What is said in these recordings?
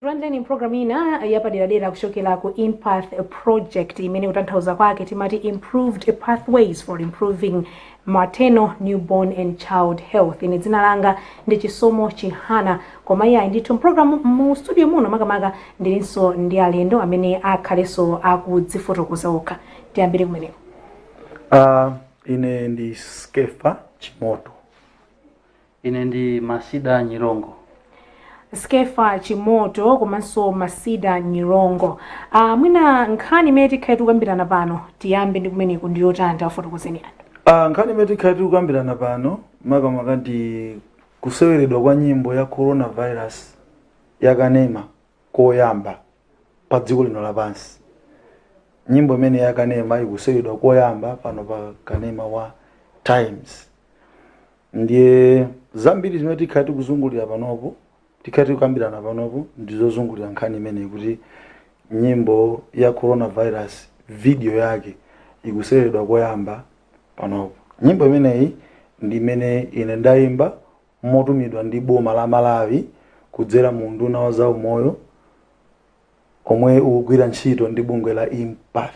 Rwandani program ina yapadera kushokela ku InPath project imene kutanthauza kwake timati improved pathways for improving maternal, newborn and child health. Ine dzina langa ndi Chisomo Chihana koma iya ndithu program mu studio muno makamaka ndilinso ndi alendo amene akhaleso akudzifotokoza okha. Tiyambire kumeneko. Ine ndi Skeffa CHIMOTO. Ine ndi Masida Nyirongo. Skeffa CHIMOTO komanso Masida Nyirongo. Mwina nkhani meti khaitu kambirana pano tiyambe ndi kumeneko ndiyo tanda afotokozeni anthu. Nkhani meti khaitu kambirana pano makamaka ndi kuseweredwa kwa nyimbo ya coronavirus yakanema koyamba pa dziko lino lapansi. Nyimbo imene yakanema ikuseweredwa koyamba pano pa kanema wa Times. Ndiye zambiri zimene tikhati kuzungulira panopo tikati kukambirana panopo ndizozungulira nkhani imene kuti nyimbo ya coronavirus video yake ikuseweredwa koyamba panopo. Nyimbo imeneyi ndi imene ine ndayimba motumidwa ndi boma la Malawi kudzera mu nduna wa zaumoyo omwe ukugwira ntchito ndi bungwe la InPath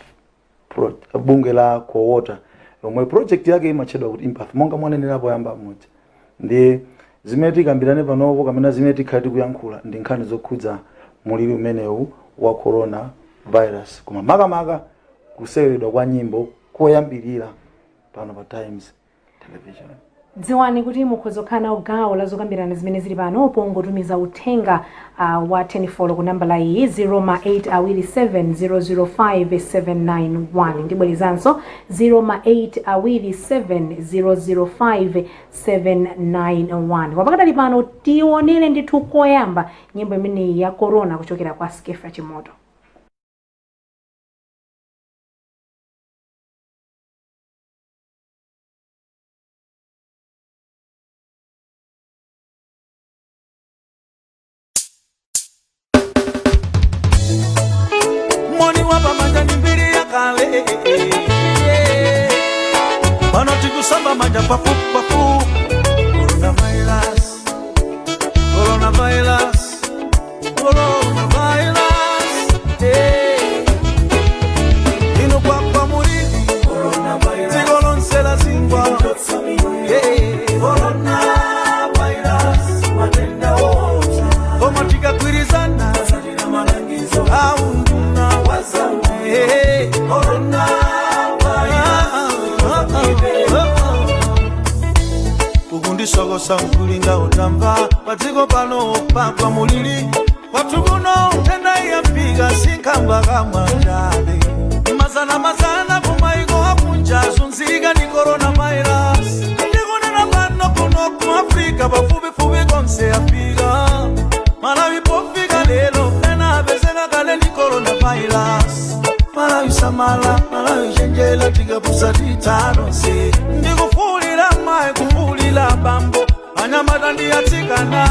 bungwe la Water omwe project yake imatchedwa kuti InPath monga mwanenera poyamba mudzi. Ndi zimene tikambirane panopo kamena zimene tikhati kuyankhula ndi nkhani zokhudza muliri umenewu wa coronavirus koma makamaka kuseweredwa kwa nyimbo koyambirira pano pa Times television. Dziwani kuti mukhoza kukhala ugawo la zokambirana zimene zili pano pongotumiza uthenga wa 10 ku namba la iyi 0827005791 ndibwerezanso 0827005791. Wapakatali pano tionere ndithu koyamba nyimbo imeneyi ya corona kuchokera kwa Skeffa CHIMOTO. Kusamba manja pafu pafu. Coronavirus, coronavirus, coronavirus. Ino kwa muridi. Coronavirus. Tigolonsela singwa. Coronavirus. Matenda woza. Omatika kwirizana. Sajina malangizo. Aunduna wazamu. Coronavirus. Soko sankulinga utamba patiko pano pakwa mulili watu kuno tenda yapiga sinkamba kama jale mazana kumaiko akunja sunzika ni coronavirus ndikuna na pano kuno ku Afrika bafubi konse yapiga Malawi pofika lelo ena bezena kale ni coronavirus Malawi samala Malawi jenjela tigabusa titano se ndikufulira mai kufulira bambo anyamata ndiyatikana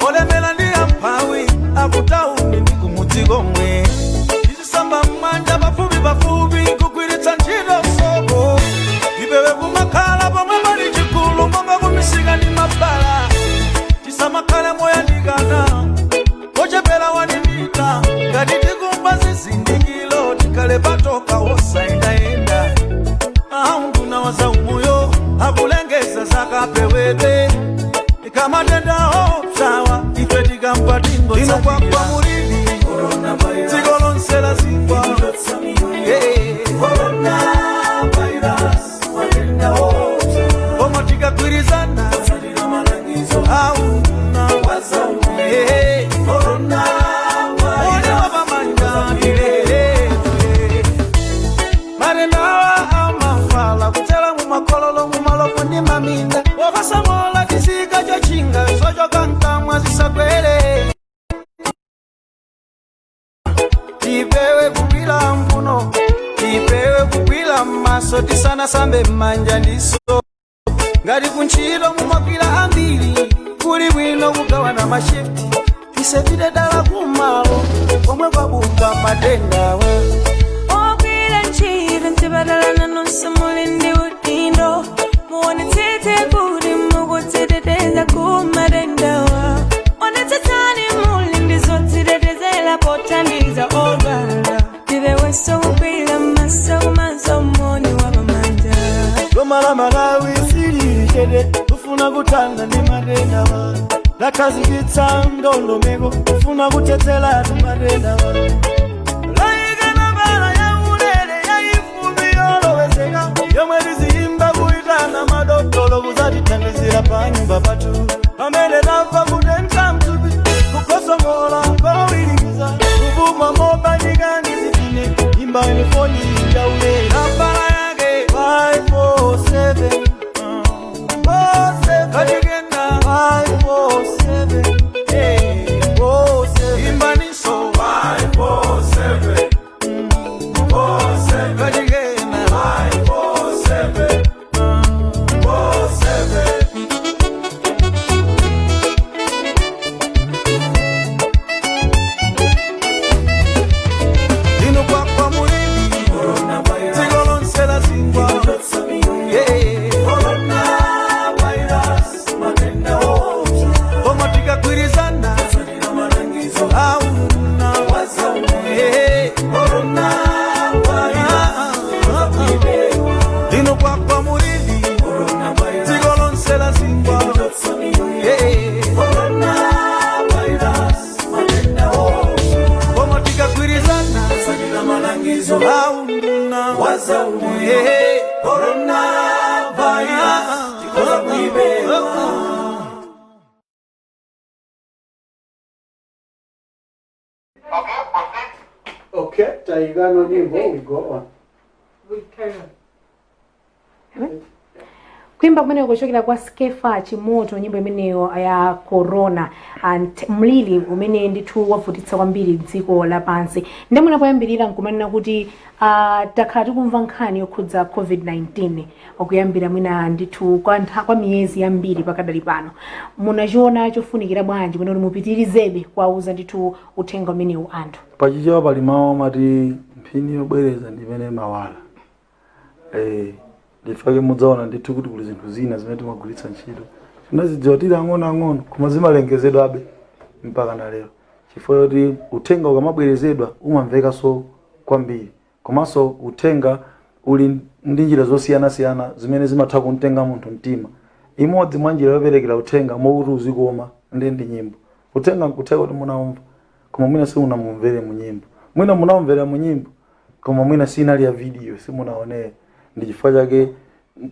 olemela ndiyampawi akutauni ndikumudziko mwe ndisamba mmanja bafubi kugwiritsa ntchito soko ipewe kumakhala pomwe pali chikulu monga kumisika ndi mabala tisamakhala moyandikana kochepera wanimita ngati tikumba zizindikilo tikale patoka wosaendayenda aunduna wa zaumoyo akulengeza zakapewede kama tenda sawa ife tikampa tingo ino kwa mulidi tigolonsela zingwa coronavirus matenda woza omatika kwirizana aunduna wa zaumoyo coronavirus mamina wafasamola kisika chochinga sojo kankamwa zisakwele ipewe kupila mpuno ipewe kupila maso tisana sambe manja ndiso ngati kunchilo mumakwila ambiri kuli bwino kugawana mashifti tisepite dala kumalo omwe kwabuka matenda we okwila nchilo ntibadalana nonsamuli ndi utindo muone tete buri mugo tete tenda kumarendawa one tetani muli ndizotire Bomala Malawi siri chede ufuna kutanda ni marenda wa lakazikitsa ndondomeko ufuna kutetela tumarenda wa laika na bala ya ulele ya ifumbi yolowezeka yomwe lizimba kuitana madotolo kuzatithandizira panyumba patu pamene tamva kutentha mtupi kukosomola kowirikiza kupuma mobanikani zifine imba imifoni ya ulele nambala yake 547 Kajigena 547 47 Imbaniso 547 47 Kajigena 547 47 Dino kwa mulini Zigolonsela zingwa Kwirizana auna corona dino kwa muridi zigolonsela zingwa corona virus matenda omatika kwirizana auna corona virus tikoza kuibewa. Okay, taigano nyimbo, we go on. Kuimba kumene kuchokera kwa Skeffa Chimoto, nyimbo imeneyo ya corona and mlili umene ndithu wavutitsa kwambiri dziko lapansi. Ndemwe napoyambirira nkumanena kuti takhala tikumva nkhani yokhudza COVID-19 okuyambira mwina ndithu kwa miyezi yambiri pakadali pano. Munachiona chofunikira bwanji kuti mupitirizebe kwauza ndithu uthenga umenewu anthu? Pachichewa pali mawu amati mphini yobwereza ndimene mawala. Ndifake mudzaona ndithu kuti kuli zinthu zina zimene timagwiritsa ntchito tinazidziwa tili ang'ono koma zimalengezedwa abe mpaka na lero chifukwa kuti uthenga ukamabwerezedwa umamvekanso kwambiri komanso uthenga uli ndi njira zosiyana zimene zimatha kumtenga munthu mtima. Imodzi mwa njira yoperekera uthenga mokuti uzikoma ndi nyimbo. Uthenga nkutheka kuti munaumva koma mwina simunamumvere mu nyimbo, mwina munamumvera mu nyimbo koma mwina sinali ya video simunaonera. Ndi chifukwa chake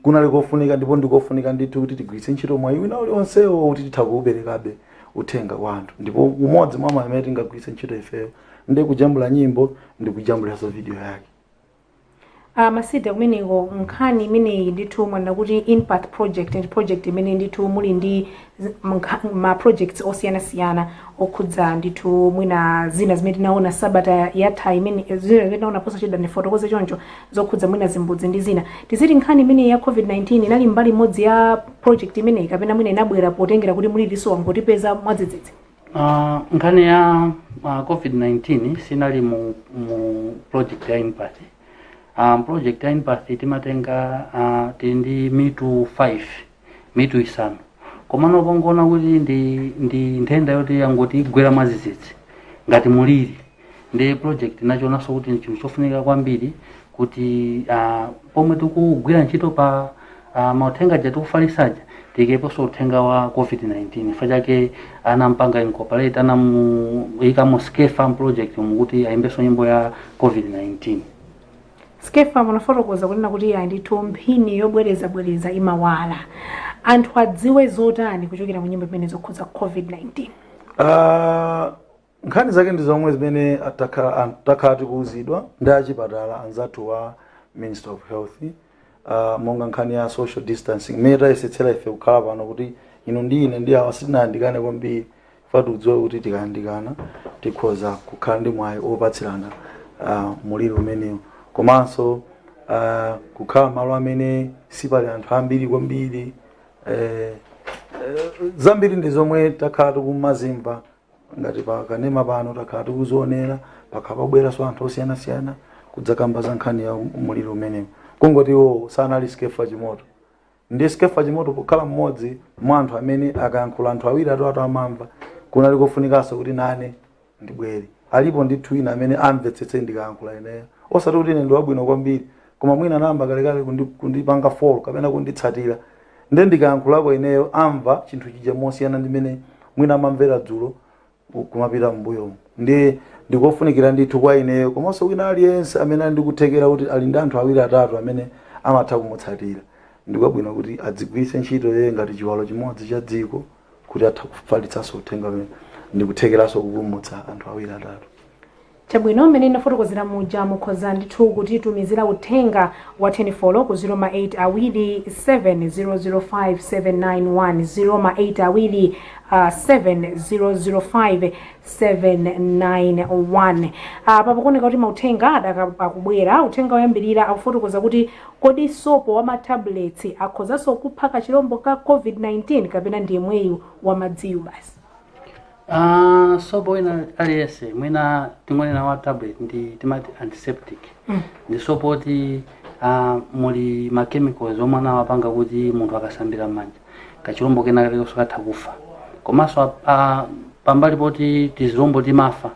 kunali kofunika ndipo ndikofunika ndithu kuti tigwiritse ntchito mwayi wina uliwonsewo kuti titha kuuperekabe uthenga kwa anthu. Ndipo umodzi mwa mwayi amene tingagwiritse ntchito ifeyo ndi kujambula nyimbo ndi kujambulanso video yake. Masida kumeneko nkhani imeneyi ndithu mwana kuti impact project and project imene ndithu muli ndi ma projects osiyana okhudza ndithu mwina zina zimene tinaona sabata yatha imene zina zimene tinaona posa chida ndifotokoze choncho zokhudza mwina zimbudzi ndi zina. Tiziti nkhani imene ya COVID-19 inali mbali imodzi ya project imeneyi kapena mwina inabwera potengera kuti muli liso ngotipeza mwadzidzidzi? Nkhani ya COVID-19 sinali mu project ya impact. Project ya impact timatenga tindi mitu 5 mitu isanu komano pongona kuti ndi nthenda yoti yangoti igwera mwadzidzidzi ngati muliri ndi project nachonaso kuti nchinthu chofunika kwambiri kuti pomwe tikugwira ntchito pa mauthenga ja tikufalisaja tikeponso uthenga wa COVID-19 fachake anampanga incorporate anamuika mu Skeffa project mukuti ayimbeso nyimbo ya COVID-19. Skeffa munafotokoza kunena kuti ndithu mphini yobwereza imawala. Anthu adziwe zotani kuchokera mu nyimbo imene zokhudza COVID-19? Nkhani zake ndi zomwe zimene atakhala tikuuzidwa ndi achipatala anzathu wa Minister of Health. Monga nkhani ya social distancing imene tayesetsera ife kukhala pano kuti ino ndi ine ndi awa sitinayandikane kwambiri fatu udziwe kuti tikayandikana tikhoza kukhala ndi mwayi opatsirana muliro umenewo. Komanso kukhala malo amene sipali anthu ambiri kwambiri zambiri ndi zomwe takhala tikumazimva ngati pakanema pano takhala tikuzionera pakhala pabweranso anthu osiyana kudzakamba za nkhani ya muliro umenewo. Kungotiwo sanali Skeffa Chimoto. Ndi Skeffa Chimoto pokhala mmodzi mwa anthu amene akayankhula anthu awiri atatu amamva kunali kofunikanso kuti nane ndibwere. Alipo ndithu ina amene amvetsetse ndikayankhula ineyo. Osati kuti ine ndi wabwino kwambiri koma mwina anayamba kalekale kundipanga follow kapena kunditsatira ndiye ndikayankhulako ineyo amva chinthu chija mosiyana ndimene mwina amamvera dzulo kumapita m'mbuyomo ndiye ndikofunikira ndithu kwa ineyo komanso wina aliyense amene ali ndikuthekera kuti ali ndi anthu awiri atatu amene amatha kumutsatira ndikwabwino kuti adzigwiritse ntchito yeye ngati chiwalo chimodzi cha dziko kuti atha kufalitsanso uthenga umene ndikuthekeranso kupulumutsa anthu awiri atatu. Chabwino mmene ndafotokozera muja mukhoza ndithu kutitumizira uthenga wa 10 ku 08 awiri 7005 08 awiri 7005 papo kuoneka kuti mauthenga akubwera. Uthenga woyambirira akufotokoza kuti kodi sopo wa matablets akhozanso kupha kachilombo ka COVID-19 kapena ndiye mweyu wa madziwo basi. Sopo ina aliyense mwina tingonena wa tablet ndi timati antiseptic ndi sopo ti muli ma chemicals omwe anawapanga kuti munthu akasambira manja kachilombo kena kaliko katha kufa komanso pambali poti tizilombo timafa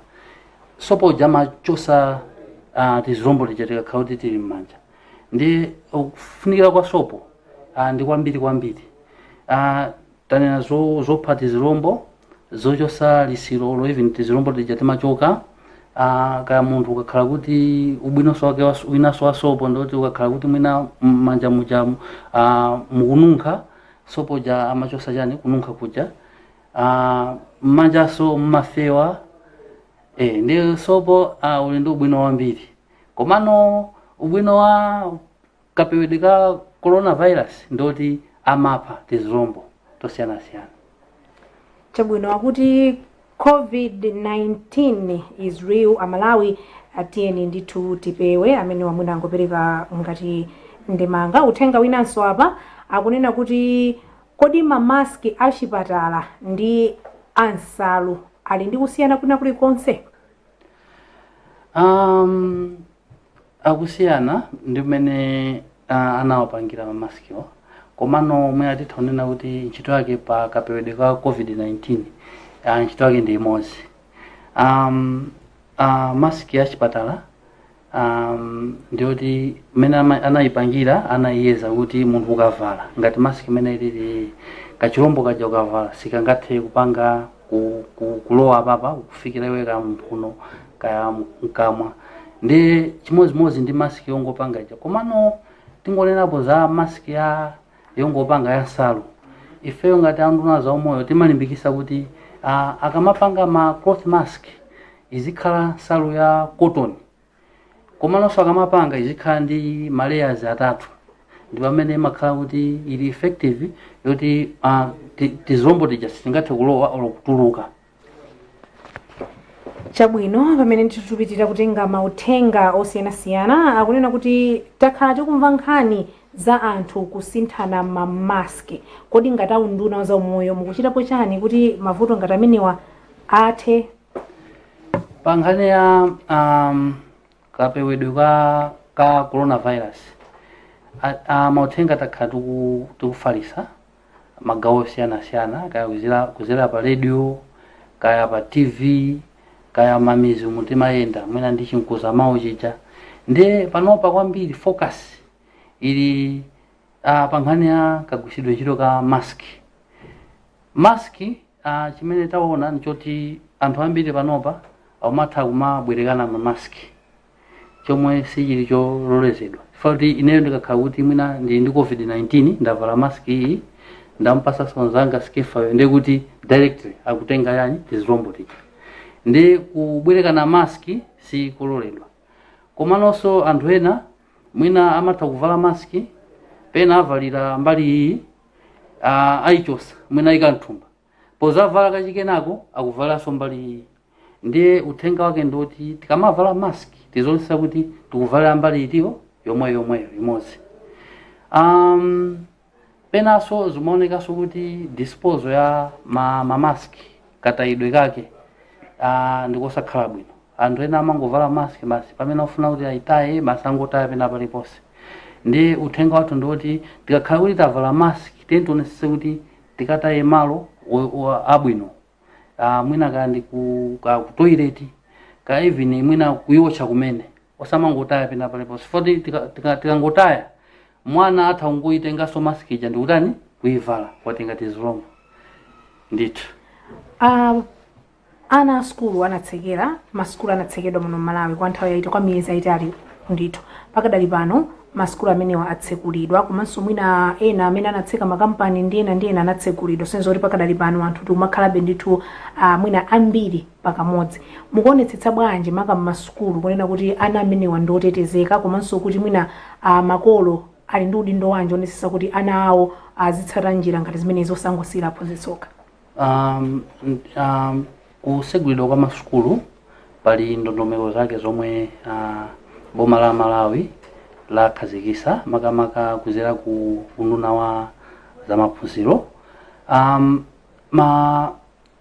sopo jama chosa tizilombo tichatika khauti tili mmanja ndi kufunikira kwa sopo ndi kwambiri tanena zopha tizilombo zochosa lisiro even tizilombo tichatimachoka kaya munthu ukakhala kuti ubwinoso wake winaso wa sopo ndoti ukakhala kuti mwina manja muja mukununkha sopo ja amachosa chani kununkha kuja mmanjaso mmafewa ndi sopo uli ndi ubwino wambiri komano ubwino wa kapewedwe ka coronavirus ndoti amapha tizilombo tosiyanasiyana. Chabwino akuti COVID-19 is real. Amalawi atiyeni ndithu tipewe amene wamuna angopereka ngati ndemanga. Uthenga winanso apa akunena kuti kodi mamaski achipatala ndi ansalu ali ndi kusiyana kuna kulikonse? Akusiyana ndi mmene anawapangira mamaskiwo komano mwe atithaonena kuti ntchito yake pa kapewedwe ka COVID-19 ntchito yake ndi imodzi. Maski ya chipatala ndioti mmene anayipangira anayiyeza kuti munthu ukavala ngati maski imene ili kachilombo kaja ukavala sikangathe kupanga kulowa papa kufikira iwe ka mphuno kaya mkamwa ndi chimodzimodzi ndi maski yongopanga ija komano tingonenapo za maski ya yongopanga ya nsalu ifeyo ngati anduna za umoyo timalimbikisa kuti akamapanga ma cloth mask izikhala nsalu ya cotton komanso akamapanga izikhala ndi ma layers atatu ndi pamene imakhala kuti ili effective yoti tizilombo tija sitingathe kulowa olo kutuluka. Chabwino pamene titupitira kutenga mauthenga osiyanasiyana akunena kuti takhala tikumva nkhani za anthu kusinthana mamaski kodi ngati aunduna za umoyo mukuchitapo chani kuti mavuto ngati amenewa athe? Pa nkhani ya kapewedwe ka coronavirus mauthenga takhala tikufalisa magawo osiyanasiyana kaya kuzera pa radio kaya pa TV kaya mamizi mutimayenda mwina ndi chinkuza mawu chija ndi panopa kwambiri focus ili pa nkhani ya kagwisidwe ntchito ka maski chimene taona nchoti anthu ambiri panopa amatha kumabwerekana ma maski chomwe sichili chololezedwa foti ineyo ndikakhala kuti mwina ndi COVID-19 ndavala maski iyi ndampasa sonzanga Skeffa ndi kuti directly akutenga yani tizilombo tija ndi kubwerekana maski si kuloledwa komanso anthu ena mwina amatha kuvala maski pena avalira mbali iyi ayichosa mwina ikanthumba pozavala kachikenako akuvalanso mbali iyi ndiye uthenga wake ndoti tikamavala maski tizonesa kuti tikuvala mbali itiyo yomweyo imodzi. Penaso zimaonekaso kuti disposal ya maski katayidwe kake ndikosakhala bwino anthu ena amangovala maski basi pamene afuna kuti ayitaye basi angotaya pena paliponse ndi uthenga wathu ndoti tikakhala kuti tavala maski tionesese kuti tikataye malo abwino mwina kaya ndi ku toilet kaya even mwina kuyotcha kumene osamangotaya pena paliponse foti tikangotaya mwana atha ungoitenganso maski ija ndikutani kuivala kwati ngati zilombo ndithu. Ana skulu anatsekera, maskulu anatsekedwa muno Malawi kwa nthawi yaita kwa miyezi yaitali ndithu. Pakadali pano maskulu amenewa atsekulidwa komanso mwina ena amene anatseka makampani ndi ena anatsekulidwa senzo kuti pakadali pano anthu tiumakhalabe ndithu mwina ambiri pakamodzi. Mukuonetsetsa bwanji maka m'maskulu kunena kuti ana amenewa ndotetezeka komanso kuti mwina makolo ali ndi udindo wanji onesesa kuti ana awo azitsata njira ngati zimene zosangosira aphunzitsoka? Kusegulidwa kwa masukulu pali ndondomeko zake zomwe boma la Malawi lakhazikisa makamaka kuzera ku unduna wa zamaphunziro.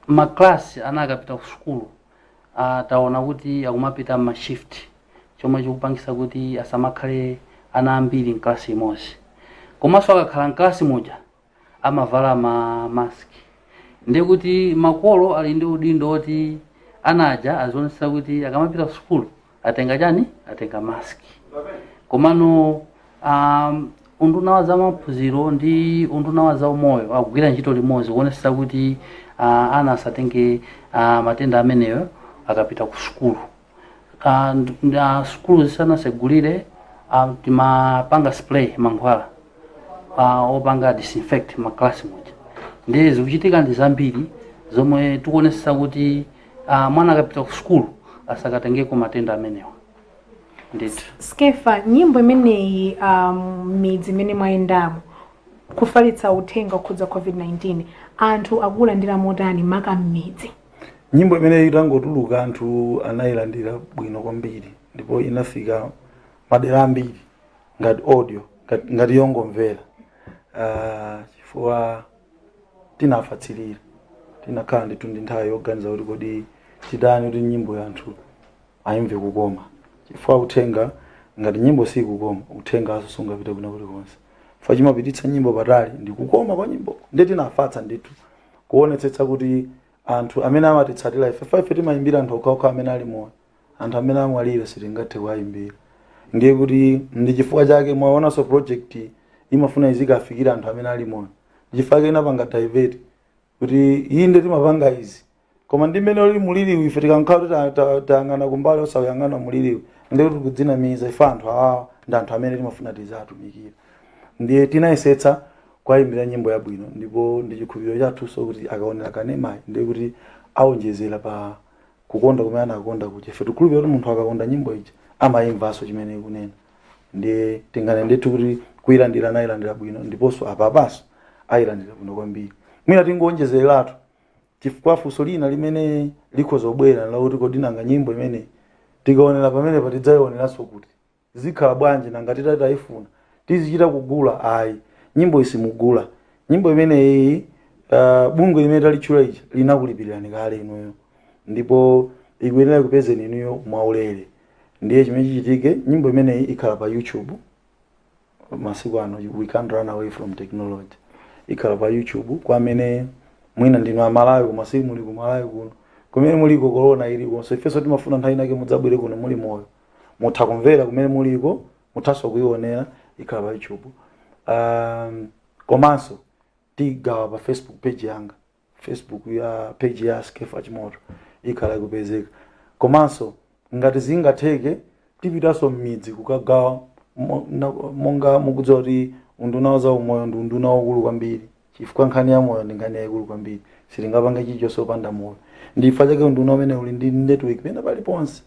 Maklasi anakapita ku sukulu taona kuti akumapita shift chomwe chikupangisa kuti asamakhale ana ambiri mklasi imodzi. Komanso akakhala mklasi moja amavala maski. Ndiye kuti makolo ali ndi udindo oti anaja azionesa kuti akamapita ku sukulu atenga chani? Atenga maski. Komano unduna wa zamaphunziro ndi unduna wa zaumoyo akugwira ntchito limodzi kuonesa kuti ana asatenge matenda ameneyo akapita ku sukulu. Sukulu zisanasegulire timapanga spray mankhwala opanga disinfect maklasi moja. Ndiye zikuchitika ndi zambiri zomwe tikuonesa kuti mwana akapita ku sukulu asakatengeko matenda amenewa. Ndithu. Skeffa, nyimbo imeneyi midzi imene mwayendamo kufalitsa uthenga okhudza COVID-19 anthu akulandira motani maka m'midzi? Nyimbo imene itangotuluka anthu anayilandira bwino kwambiri ndipo inafika madera ambiri ngati audio ngati yongomvera chifukwa tinafatsirira tinakhala ndithu ndi nthawi yoganiza kuti kodi tidani kuti nyimbo ya anthu ayimve kukoma chifukwa uthenga ngati nyimbo si kukoma uthenga asungapita kuna kuti konse fa chimapititsa nyimbo patali ndi kukoma kwa nyimbo ndi tinafatsa ndithu kuonetsetsa kuti anthu amene amatitsatira ife timayimbira anthu okhaokha amene ali moyo anthu amene amwalira sitingathe kuwayimbira. Ndiye kuti ndi chifukwa chake mwaonanso project imafuna izikafikira anthu amene ali moyo chifukwa kena panga divert kuti inde timapanga izi koma ndi mmene oli muliriwi ife tikankhala tangana kumbali osayangana muliriwi ndiye kuti kudzinamiza ife anthu awa ndi anthu amene timafuna tizatumikira. Ndiye tinayesetsa kwayimbira nyimbo yabwino ndipo ndi chikhulupiriro chathu so kuti akaonera kanemayi ndiye kuti aonjezera pa kukonda kumene anakonda kuti ife tikhulupirira kuti munthu akakonda nyimbo iji amayimvanso chimene ikunena. Ndiye tingane ndithu kuti kuyilandira nayilandira bwino ndiponso apapaso ayilandira bwino kwambiri. Mwina tingonjezeratu chifukwa funso lina limene likhoza kubwera lakuti kodi nanga nyimbo imene tikaonera pamene patidzayioneranso kuti zikhala bwanji nanga titayifuna tizichita kugula ayi nyimbo isimugula. Nyimbo imene iyi bungwe limene talitchula ichi linakulipirani kale inuyo ndipo ikuyenera kupezeni inuyo mwaulere. Ndiye chimene chichitike nyimbo imene iyi ikhala pa YouTube masiku ano we can't run away from technology. Ikhala pa YouTube kwa amene mwina ndinu amalawi koma si muli kumalawi kuno kumene muliko corona iliko so ifeso timafuna nthawi nake mudzabwere kuno muli moyo mutha kumvera kumene muliko muthaso kuionera ikhala pa YouTube. Komanso tigawa pa Facebook page yanga Facebook ya page ya Skeffa Chimoto ikhala kupezeka. Komanso ngati zingatheke tipitaso m'midzi kukagawa monga mukudziwa kuti unduna wa zaumoyo ndi unduna waukulu kwambiri chifukwa nkhani ya moyo ndi nkhani yaikulu kwambiri sitingapanga chilichonse opanda moyo. Ndifa chake unduna umene uli ndi network pena paliponse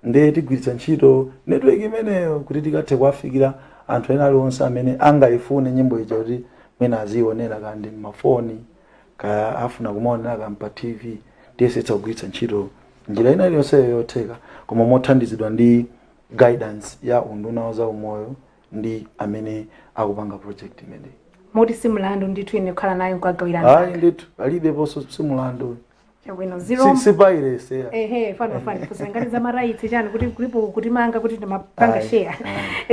ndiye tigwiritsa ntchito network imeneyo kuti tikathe kuwafikira anthu ena aliwonse amene angayifune nyimbo ija kuti mwina azionera kandi mafoni kaya afuna kumaonera kampa TV tiyesetsa kugwiritsa ntchito njira ina iliyonse yotheka koma mothandizidwa ndi guidance ya unduna wa zaumoyo ndi amene akupanga project imeneyi. Moti simulandu ndithu ine kukhala nayo nkagawirana. Ndithu alibe poso simulandu Chabwino 0 sipairese fano kusengaliza maraitsi chani kuti kulipo kuti manga kuti ndimapanga share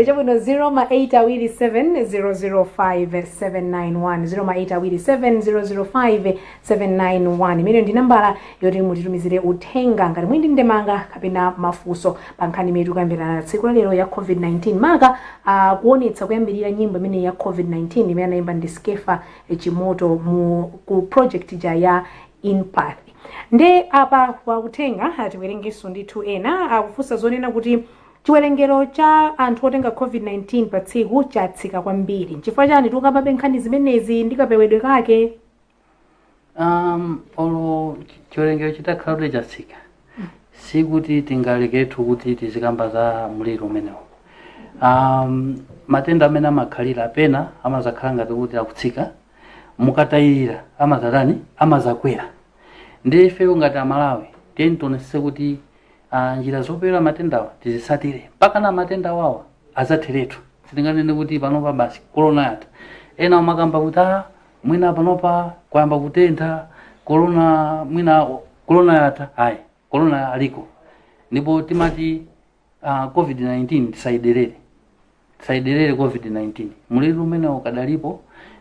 chabwino 0827005791082700579 imene ndi nambala yoti mutitumizire uthenga ngati mwindi ndemanga kapena mafunso pa nkhani imene tikuyambirana tsiku lero ya COVID-19 maka kuonetsa kuyambirira nyimbo imene ya COVID-19 imene anayimba ndi Skeffa CHIMOTO ku project ya InPath. Nde apa kwa kutenga tiwerengeso ndithu ena akufunsa zonena kuti chiwerengero cha anthu otenga COVID-19 pa tsiku chatsika kwambiri. Chifukwa chani tukapabe nkhani zimenezi ndikapewedwe kake? Olo chiwerengero chitakhala chatsika. Sikuti tingaleketu kuti tizikamba za mliro umenewo. Matenda amene amakhalira apena amazakhala ngati kuti akutsika. Mukatayirira amazakwera. Ndi ifeyo ngati Amalawi tionetse kuti njira zopewera matendawa tizisatire mpaka na matenda wawa azatheretu. Sitinganene kuti panopa basi corona yata. Ena amakamba kuti mwina panopa kwayamba kutentha corona yata. Ayi, corona aliko. Ndipo timati COVID-19 tisaiderere COVID-19. Muliro umene ukadalipo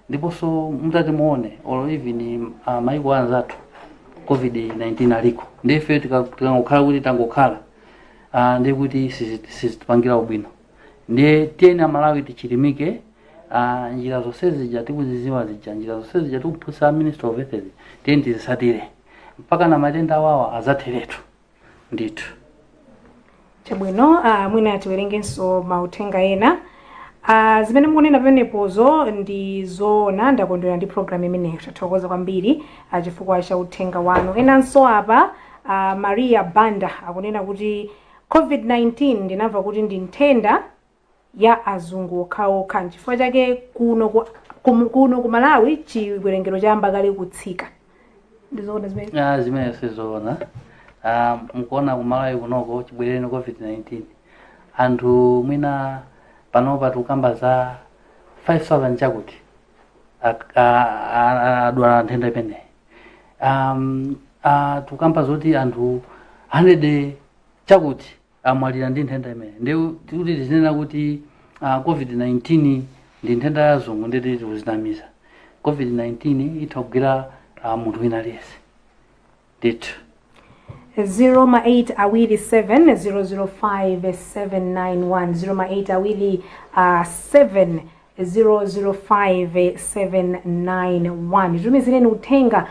ndiponso mutati muone or even maiko anzathu COVID-19 aliko. Ndife tikangokhala kuti tangokhala ndi kuti sizitipangira ubwino. Ndiye tiyeni Amalawi tichilimike njira zonse zija tikuziziwa zija njira zonse zija tikuphunzitsa Minister of Health tiyeni tizisatire mpaka na matenda awawa azatheretu ndithu. Chabwino mwina tiwerengenso mauthenga ena. Zimene mukunena penepozo ndi zoona ndakondwera ndi program imeneyo tathokoza kwambiri chifukwa cha uthenga wanu. Enanso apa Maria Banda akunena kuti COVID-19 ndinamva kuti ndi nthenda ya azungu okhaokha chifukwa chake kuno ku Malawi chiwerengero chayamba kale kutsika. Ndizoona zimene? Zimene sizoona. Mukuona ku Malawi kunoko chibwereni COVID-19 anthu mwina panopa tukamba za 5,000 chakuti adwala nthenda imene. Tukamba zoti anthu 100 chakuti amwalira ndi nthenda imene. Ndi kuti tizinena kuti COVID-19 ndi nthenda ya azungu nditi tikuzinamiza. COVID-19 itagwira munthu wina aliyense. Ndithu. 08270057910 082700579 tumizireni uthenga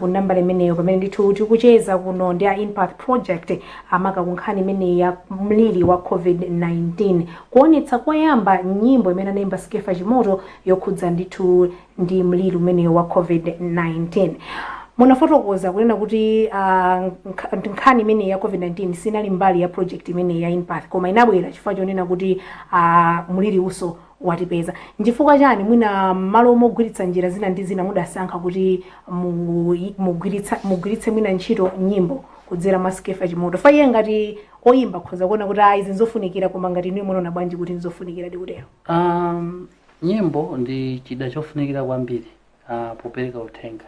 ku namba imeneyo pamene ndithu tikucheza kuno ndi InPath project amaka kunkhani imene ya mliri wa COVID-19 kuonetsa koyamba nyimbo imene anayimba Skeffa CHIMOTO yokhudza ndithu ndi mliri umeneyo wa COVID-19. Munafotokoza kunena kuti nkhani imene ya COVID-19 sinali mbali ya project imene ya InPath koma inabwera chifukwa chonena kuti muliri uso watipeza. Nchifukwa chani mwina malo mogwiritsa njira zina ndi zina mudasankha kuti mugwiritse mwina ntchito nyimbo kudzera mwa Skeffa CHIMOTO? Faiye ngati oyimba khoza kuona kuti izi nzofunikira koma ngati niwe munaona bwanji kuti nzofunikira ndikutero? Nyimbo ndi chida chofunikira kwambiri popereka uthenga.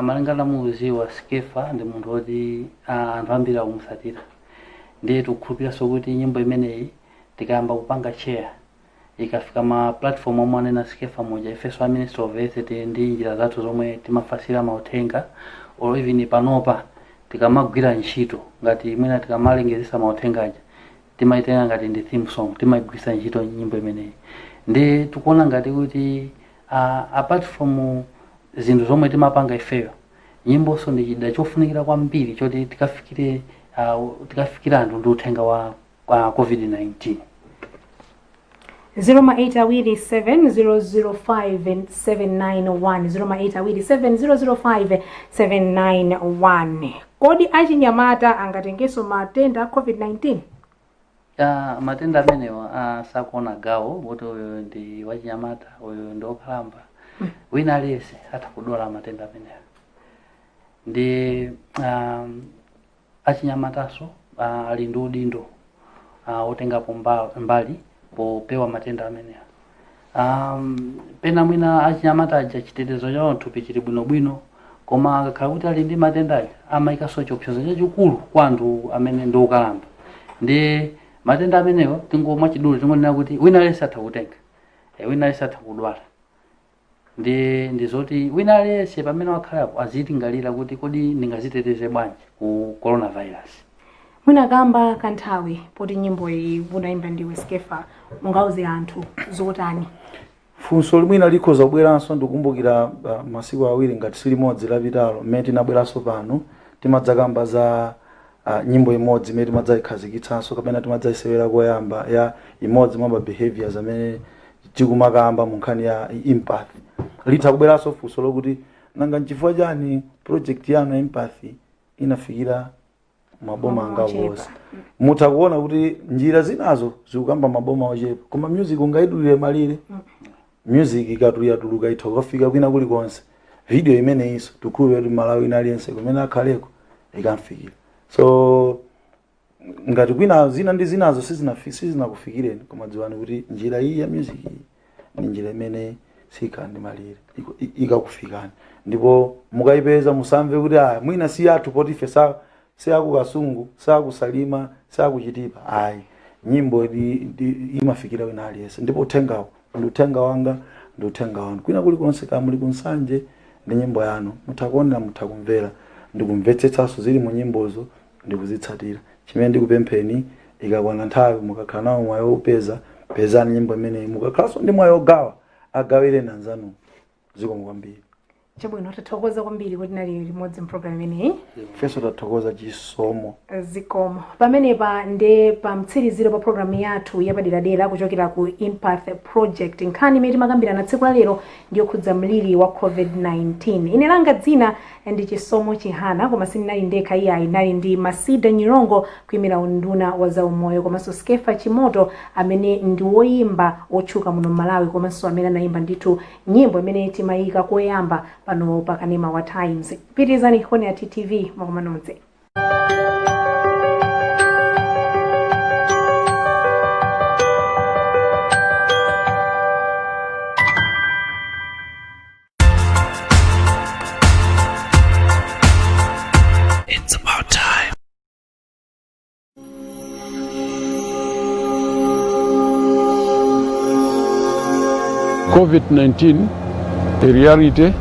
Malingana muziwa Skeffa ndi munthu oti anthu ambiri akumusatira. Ndiye tikukhulupirira kuti nyimbo imeneyi tikayamba kupanga share ikafika ma platform omwe anena Skeffa moja ifeso Minister of Health ndi njira zathu zomwe timafasira mauthenga or even panopa tikamagwira ntchito ngati mwina tikamalengezesa mauthenga aja timaitenga ngati ndi theme song timagwisa ntchito nyimbo imeneyi. Ndi tikuona ngati kuti apart from zinthu zomwe timapanga ifeyo nyimboso ndi chida chofunikira kwambiri choti tikafikira anthu ndi uthenga wa COVID-19. 08270057910 08270057910 Kodi achinyamata angatengeso matenda COVID-19? Matenda amenewa sakuona gawo kuti uyo ndi wachinyamata uyo ndi okhalamba. Wina aliyense atakudwala matenda amenewa. Ndi achinyamataso ali ndi udindo otengapo mbali popewa matenda amenewa. Pena mwina achinyamata aja chitetezo chawo thupi chili bwinobwino koma akakhala kuti ali ndi matenda amayikaso chiopsezo chachikulu kwa anthu amene ndi okalamba. Ndi matenda amenewo tingomwa chidule tingonena kuti wina aliyense atha kutenga, wina aliyense atha kudwala. Ndi zoti wina aliyense pamene wakhalapo azilingalira kuti kodi ndingaziteteze bwanji ku coronavirus. Mwina kamba kanthawi poti nyimbo iyi unayimba ndiwe Skeffa, ungauze anthu zotani? Funso limwina likhoza kubweranso ndikumbukira masiku awiri ngati si limodzi lapitalo mmene tinabweranso pano timadzakamba za nyimbo imodzi imene timadzayikhazikitsanso kapena timadzayisewera koyamba ya imodzi mwa behaviors amene tikumakamba mu nkhani ya empathy. Litha kubweranso funso lokuti nanga nchifukwa chani project yanu ya empathy inafikira maboma angavosa. Mutha kuona kuti njira zinazo zikukamba maboma ochepa, koma music ungaidulire malire. Music ikatulira tuluka itha kufika kwina kulikonse. Video imene iso tukube kuti Malawi inaliyense kumene akhaleko ikamfikira. So ngati kwina zina ndi zinazo sizinakufikireni, koma dziwani kuti njira iyi ya music ni njira imene sikandi malire ikakufikani. Ndipo mukayipeza musamve kuti mwina si yathu poti ife sakukasungu, sakusalima, sakuchitipa. Ayi, nyimbo imafikira wina aliyense. Ndipo uthengawo ndi uthenga wanga, ndi uthenga wanu. Kwina kulikonse kamuli kunsanje ndi nyimbo yanu mutakonda mutakumvera, ndikumvetsetsanso zili mu nyimbozo ndikuzitsatira. Chimene ndikupempheni ikakwana nthawi mukakhala nawo mwayi wopeza, pezani nyimbo imeneyi. Mukakhalanso ndi mwayi wogawa, agawireni anzanu. Zikomo kwambiri. Chabwino tathokoza kwambiri kuti nali limodzi program imeneyi. Feso tathokoza chisomo. Zikomo. Pamenepa nde pa mtsiriziro pa program yathu yapaderadera kuchokera ku Empath Project. Nkhani imene timakambirana tsiku la lero ndiyo khudza mliri wa COVID-19. Ine langa dzina ndi Chisomo Chihana, koma sinali ndekha iyayi, nali ndi Masida Nyirongo kuyimira unduna wa zaumoyo, komanso Skeffa Chimoto amene ndi woyimba otchuka muno Malawi, komanso amene anayimba ndithu nyimbo imene timayika koyamba pano pakanema wa Times. Pitizani khoni ya TTV mwakumanonze. It's about time. COVID-19, a reality,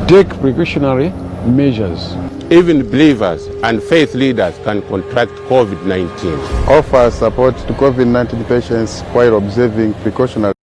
take precautionary measures. Even believers and faith leaders can contract COVID-19. Offer support to COVID-19 patients while observing precautionary